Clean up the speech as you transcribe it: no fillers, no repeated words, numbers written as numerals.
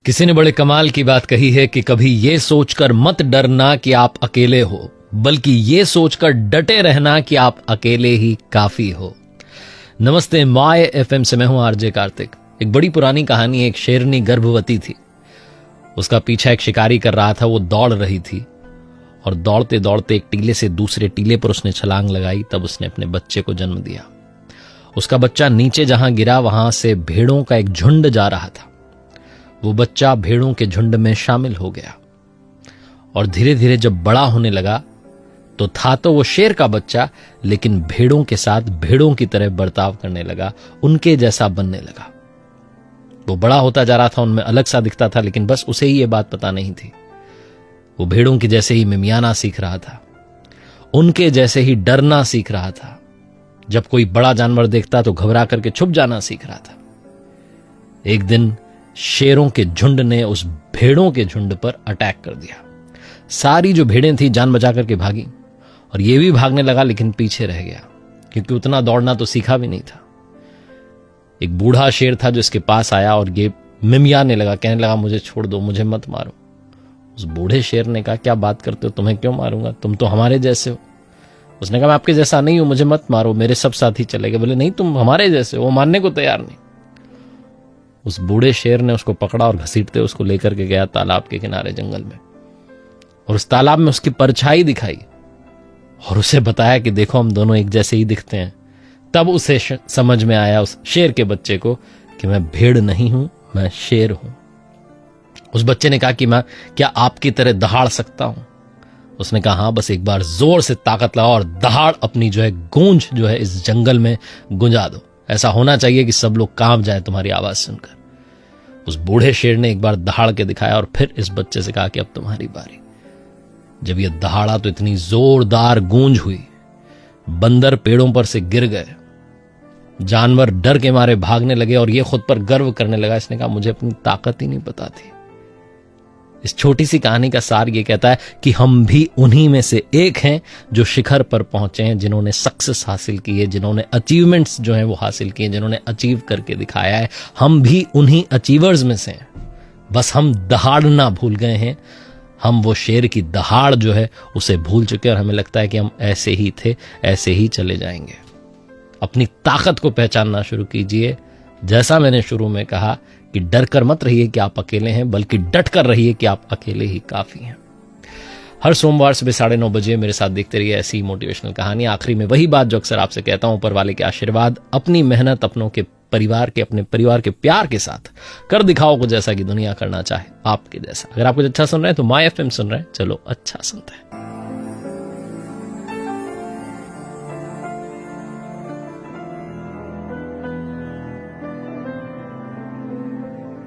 किसी ने बड़े कमाल की बात कही है कि कभी ये सोचकर मत डरना कि आप अकेले हो, बल्कि ये सोचकर डटे रहना कि आप अकेले ही काफी हो। नमस्ते माय एफएम से मैं हूं आरजे कार्तिक। एक बड़ी पुरानी कहानी, एक शेरनी गर्भवती थी। उसका पीछा एक शिकारी कर रहा था। वो दौड़ रही थी और दौड़ते दौड़ते एक टीले से दूसरे टीले पर उसने छलांग लगाई। तब उसने अपने बच्चे को जन्म दिया। उसका बच्चा नीचे जहां गिरा वहां से भेड़ों का एक झुंड जा रहा था। वो बच्चा भेड़ों के झुंड में शामिल हो गया और धीरे धीरे जब बड़ा होने लगा तो था तो वो शेर का बच्चा, लेकिन भेड़ों के साथ भेड़ों की तरह बर्ताव करने लगा, उनके जैसा बनने लगा। वो बड़ा होता जा रहा था, उनमें अलग सा दिखता था, लेकिन बस उसे ही ये बात पता नहीं थी। वो भेड़ों की जैसे ही मिमियाना सीख रहा था, उनके जैसे ही डरना सीख रहा था। जब कोई बड़ा जानवर देखता तो घबरा करके छुप जाना सीख रहा था। एक दिन शेरों के झुंड ने उस भेड़ों के झुंड पर अटैक कर दिया। सारी जो भेड़ें थी जान बचा करके भागी और ये भी भागने लगा, लेकिन पीछे रह गया क्योंकि उतना दौड़ना तो सीखा भी नहीं था। एक बूढ़ा शेर था जो इसके पास आया और ये मिमियाने लगा, कहने लगा मुझे छोड़ दो, मुझे मत मारो। उस बूढ़े शेर ने कहा क्या बात करते हो, तुम्हें क्यों मारूंगा, तुम तो हमारे जैसे हो। उसने कहा मैं आपके जैसा नहीं हूं, मुझे मत मारो, मेरे सब साथी चले गए। बोले नहीं, तुम हमारे जैसे हो। वो मानने को तैयार नहीं। उस बूढ़े शेर ने उसको पकड़ा और घसीटते उसको लेकर के गया तालाब के किनारे जंगल में, और उस तालाब में उसकी परछाई दिखाई और उसे बताया कि देखो हम दोनों एक जैसे ही दिखते हैं। तब उसे समझ में आया उस शेर के बच्चे को कि मैं भेड़ नहीं हूं, मैं शेर हूं। उस बच्चे ने कहा कि मैं क्या आपकी तरह दहाड़ सकता हूं। उसने कहा हाँ, बस एक बार जोर से ताकत लगाओ और दहाड़ अपनी जो है गूंज जो है इस जंगल में गुंजा दो। ऐसा होना चाहिए कि सब लोग कांप जाए तुम्हारी आवाज सुनकर। उस बूढ़े शेर ने एक बार दहाड़ के दिखाया और फिर इस बच्चे से कहा कि अब तुम्हारी बारी। जब यह दहाड़ा तो इतनी जोरदार गूंज हुई, बंदर पेड़ों पर से गिर गए, जानवर डर के मारे भागने लगे और यह खुद पर गर्व करने लगा। इसने कहा मुझे अपनी ताकत ही नहीं पता थी। इस छोटी सी कहानी का सार ये कहता है कि हम भी उन्हीं में से एक हैं जो शिखर पर पहुंचे हैं, जिन्होंने सक्सेस हासिल की है, जिन्होंने अचीवमेंट्स जो हैं वो हासिल किए, जिन्होंने अचीव करके दिखाया है। हम भी उन्हीं अचीवर्स में से हैं, बस हम दहाड़ना भूल गए हैं। हम वो शेर की दहाड़ जो है उसे भूल चुके और हमें लगता है कि हम ऐसे ही थे, ऐसे ही चले जाएंगे। अपनी ताकत को पहचानना शुरू कीजिए। जैसा मैंने शुरू में कहा कि डर कर मत रहिए कि आप अकेले हैं, बल्कि डट कर रहिए कि आप अकेले ही काफी हैं। हर सोमवार सुबह 9:30 बजे मेरे साथ देखते रहिए ऐसी मोटिवेशनल कहानी। आखिरी में वही बात जो अक्सर आपसे कहता हूं, ऊपर वाले के आशीर्वाद, अपनी मेहनत, अपनों के परिवार के, अपने परिवार के प्यार के साथ कर दिखाओ कुछ जैसा कि दुनिया करना चाहे आपके जैसा। अगर आप कुछ अच्छा सुन रहे हैं तो माय एफएम सुन रहे हैं, चलो अच्छा सुनते हैं।